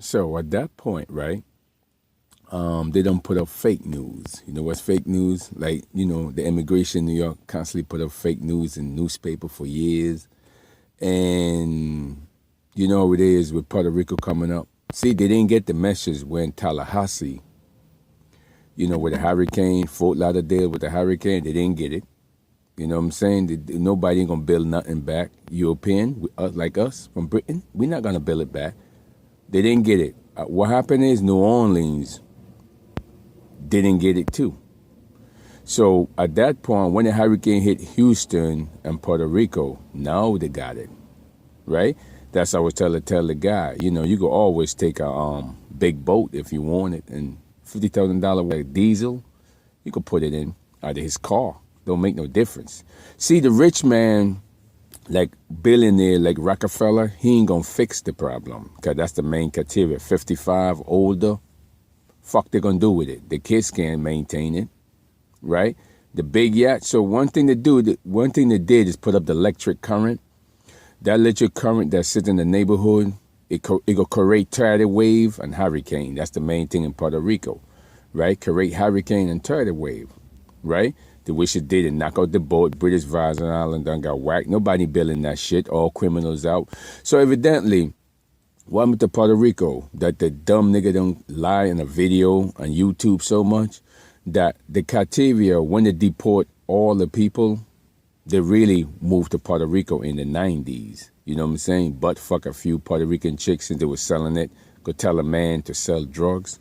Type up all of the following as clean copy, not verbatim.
So at that point, right, they don't put up fake news. You know what's fake news? Like, the immigration in New York constantly put up fake news in newspaper for years. And you know what it is with Puerto Rico coming up. See, they didn't get the message when Tallahassee, with the hurricane, Fort Lauderdale with the hurricane, they didn't get it. You know what I'm saying? Nobody ain't gonna build nothing back. European, like us from Britain, we're not gonna build it back. They didn't get it. What happened is New Orleans didn't get it too. So at that point, when the hurricane hit Houston and Puerto Rico, now they got it, right? That's what I was tell the guy. You could always take a big boat if you want it, and $50,000 like diesel, you could put it in out of his car. Don't make no difference. See, the rich man, like billionaire, like Rockefeller, he ain't gonna fix the problem, because that's the main criteria. 55, older, fuck they gonna do with it? The kids can't maintain it, right? The big yacht. So one thing they did is put up the electric current. That electric current that sits in the neighborhood, it will create tidal wave and hurricane. That's the main thing in Puerto Rico, right? Create hurricane and tidal wave, right? The wish it did, and knock out the boat. British Virgin Island done got whacked. Nobody building that shit. All criminals out. So evidently, what happened to Puerto Rico? That the dumb nigga don't lie in a video on YouTube so much that the criteria, when they deport all the people, they really moved to Puerto Rico in the 90s. You know what I'm saying? But fuck a few Puerto Rican chicks and they were selling it. Go tell a man to sell drugs.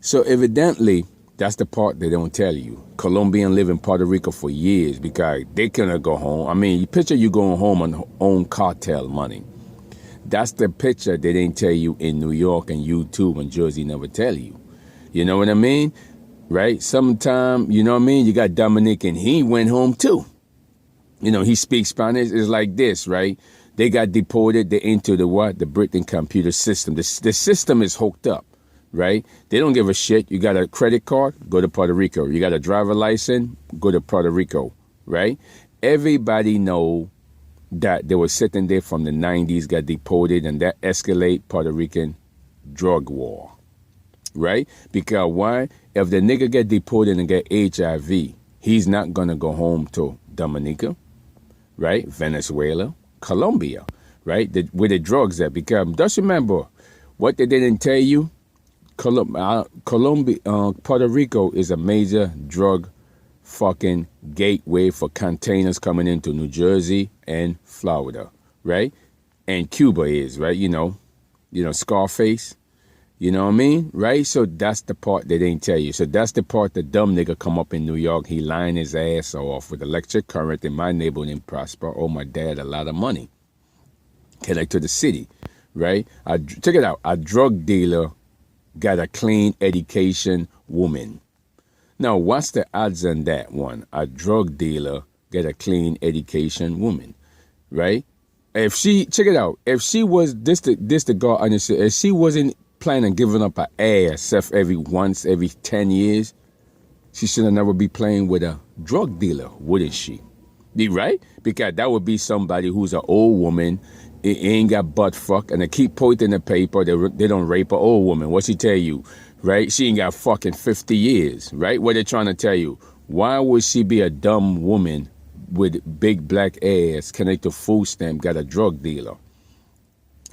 So evidently, that's the part they don't tell you. Colombian live in Puerto Rico for years because they cannot go home. I mean, you picture you going home on own cartel money. That's the picture they didn't tell you in New York and YouTube and Jersey never tell you. You know what I mean? Right? Sometime, you know what I mean? You got Dominic and he went home too. He speaks Spanish. It's like this, right? They got deported. They into the what? The Britain computer system. The system is hooked up, right? They don't give a shit. You got a credit card? Go to Puerto Rico. You got a driver license? Go to Puerto Rico, right? Everybody know that they were sitting there from the 90s, got deported, and that escalate Puerto Rican drug war, right? Because why? If the nigga get deported and get HIV, he's not going to go home to Dominica, right? Venezuela, Colombia, right? Where the drugs at. Because just remember, what they didn't tell you, Puerto Rico is a major drug fucking gateway for containers coming into New Jersey and Florida, right? And Cuba is, right? Scarface, you know what I mean? Right? So that's the part they didn't tell you. So that's the part the dumb nigga come up in New York. He lying his ass off with electric current in my neighborhood in Prosper. Oh, my dad, a lot of money. Connect to the city, right? Check it out. A drug dealer got a clean education woman. Now, what's the odds on that one? A drug dealer get a clean education woman, right? If she, check it out. If she was, this the girl, if she wasn't planning on giving up her ass every 10 years, she should have never be playing with a drug dealer, wouldn't she? Right? Because that would be somebody who's an old woman, it ain't got butt fuck, and they keep posting in the paper, they don't rape an old woman. What she tell you? Right? She ain't got fucking 50 years, right? What they trying to tell you? Why would she be a dumb woman with big black ass, connected to food stamp, got a drug dealer?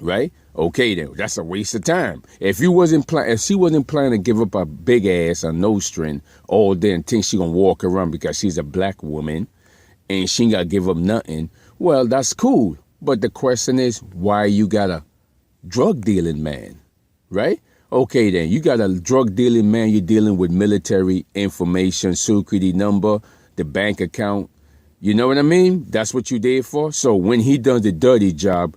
Right? Okay, then that's a waste of time. If she wasn't planning to give up a big ass, a nose string all day and think she gonna walk around because she's a black woman and she ain't gotta give up nothing, well, that's cool. But the question is, why you got a drug dealing man, right? Okay, then you got a drug dealing man. You're dealing with military information, security number, the bank account. You know what I mean? That's what you there for. So when he does the dirty job,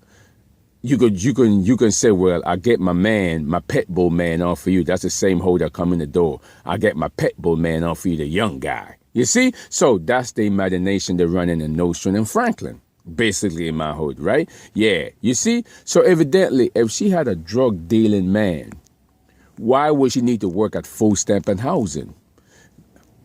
you can say, well, I get my pet bull man off for you. That's the same hoe that come in the door. I get my pet bull man off for you, the young guy. You see? So that's the imagination they're running in Nostrand and Franklin. Basically in my hood, right? Yeah, you see? So evidently, if she had a drug dealing man, why would she need to work at food stamp and housing?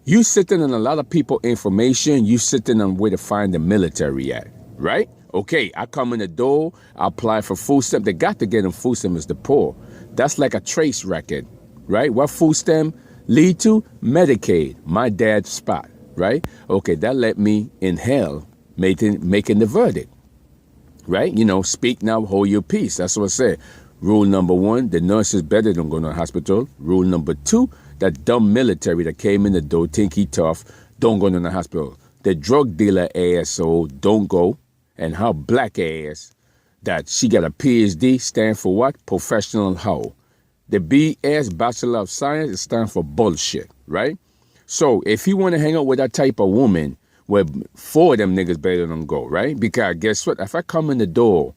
You sitting on a lot of people information, you sitting on where to find the military at, right? Okay, I come in the door, I apply for food stamp. They got to get them food stamp as the poor. That's like a trace record, right? What food stamp lead to? Medicaid, my dad's spot, right? Okay, that let me in hell making the verdict, right? Speak now, hold your peace. That's what I said. Rule number 1, the nurse is better than going to the hospital. Rule number 2, that dumb military that came in the door, think he tough, don't go to the hospital. The drug dealer asshole, don't go. And her black ass, that she got a PhD, stand for what? Professional hoe. The BS, Bachelor of Science, it stands for bullshit, right? So if you want to hang out with that type of woman, well, 4 of them niggas better than go, right? Because guess what? If I come in the door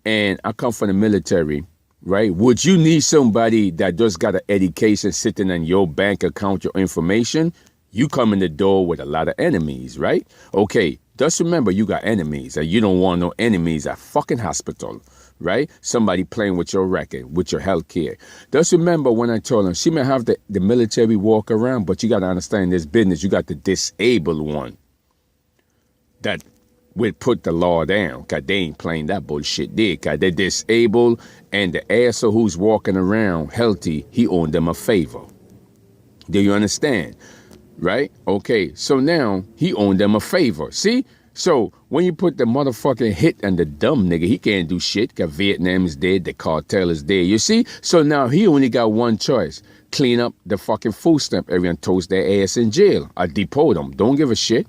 and I come from the military, right, would you need somebody that just got an education sitting on your bank account, your information? You come in the door with a lot of enemies, right? Okay, just remember you got enemies, and you don't want no enemies at fucking hospital, right? Somebody playing with your record, with your health care. Just remember when I told them, she may have the military walk around, but you got to understand this business, you got the disabled one that would put the law down, because they ain't playing that bullshit there, because they're disabled, and the asshole who's walking around healthy, he owed them a favor. Do you understand? Right? Okay, so now he owed them a favor. See? So when you put the motherfucking hit on the dumb nigga, he can't do shit because Vietnam is dead, the cartel is dead. You see? So now he only got one choice. Clean up the fucking food stamp area and toast their ass in jail. Or deport them. Don't give a shit.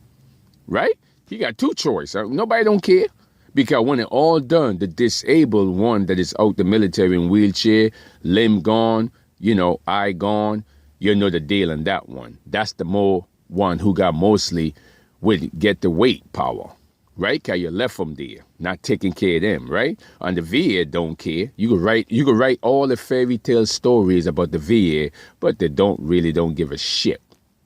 Right? He got 2 choices. Nobody don't care. Because when it all done, the disabled one that is out the military in wheelchair, limb gone, eye gone, you know the deal on that one. That's the more one who got mostly would get the weight power, right? Because you left them there, not taking care of them, right? And the VA don't care. You could write all the fairy tale stories about the VA, but they don't give a shit.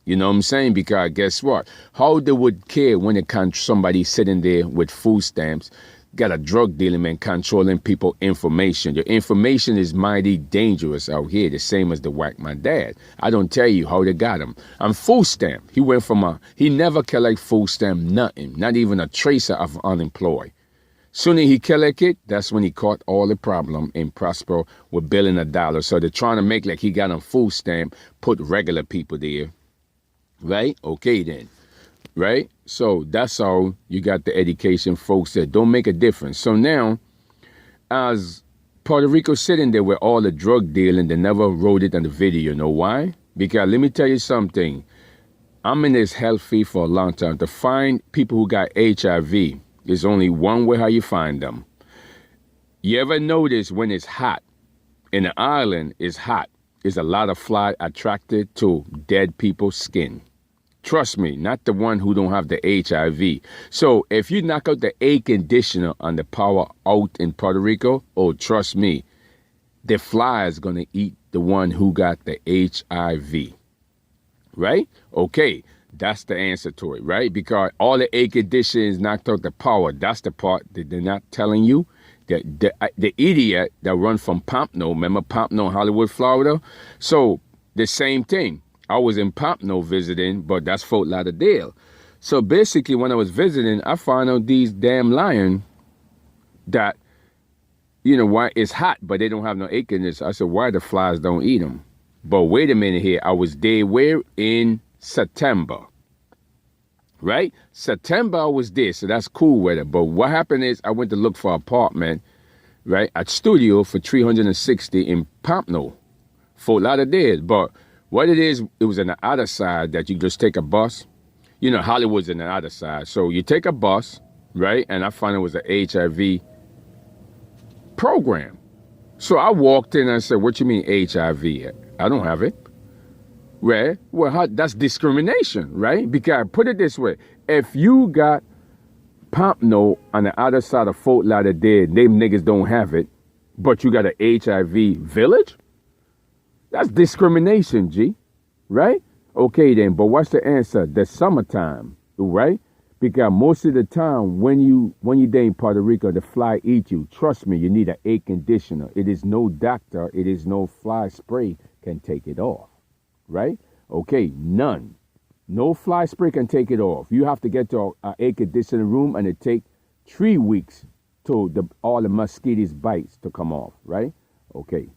You know what I'm saying? Because guess what? How they would care when it can somebody sitting there with food stamps, got a drug dealing man controlling people information. Your information is mighty dangerous out here, the same as the whack my dad. I don't tell you how they got him. I'm food stamp. He went from he never collect food stamp, nothing, not even a tracer of unemployed. Soon as he collect it, that's when he caught all the problem and prosper with $1 billion. So they're trying to make like he got on food stamp, put regular people there. Right? Okay then. Right? So that's how you got the education folks that don't make a difference. So now, as Puerto Rico sitting there with all the drug dealing, they never wrote it on the video. You know why? Because let me tell you something. I'm in this health field for a long time. To find people who got HIV, there's only one way how you find them. You ever notice when it's hot, in the island it's hot, there's a lot of fly attracted to dead people's skin. Trust me, not the one who don't have the HIV. So if you knock out the air conditioner on the power out in Puerto Rico, oh, trust me, the fly is going to eat the one who got the HIV. Right? Okay, that's the answer to it, right? Because all the air conditioners knocked out the power. That's the part that they're not telling you. The idiot that run from Pompano, remember Pompano, Hollywood, Florida? So the same thing. I was in Pompano visiting, but that's Fort Lauderdale. So basically, when I was visiting, I found out these damn lions that, why it's hot, but they don't have no air conditioners. I said, why the flies don't eat them? But wait a minute here. I was there where? In September. Right? September I was there, so that's cool weather. But what happened is I went to look for an apartment, right, at studio for $360 in Pompano, Fort Lauderdale. But what it is, it was on the other side that you just take a bus. Hollywood's on the other side. So you take a bus, right? And I found it was an HIV program. So I walked in and I said, what you mean HIV? I don't have it. Right? Well, that's discrimination, right? Because put it this way. If you got Pompano on the other side of Fort Lauderdale, them niggas don't have it, but you got an HIV village? That's discrimination, G, right? Okay then, but what's the answer? The summertime, right? Because most of the time when you there in Puerto Rico, the fly eat you. Trust me, you need an air conditioner. It is no doctor, it is no fly spray can take it off, right? Okay, none. No fly spray can take it off. You have to get to an air conditioning room and it take 3 weeks till all the mosquitoes bites to come off, right? Okay.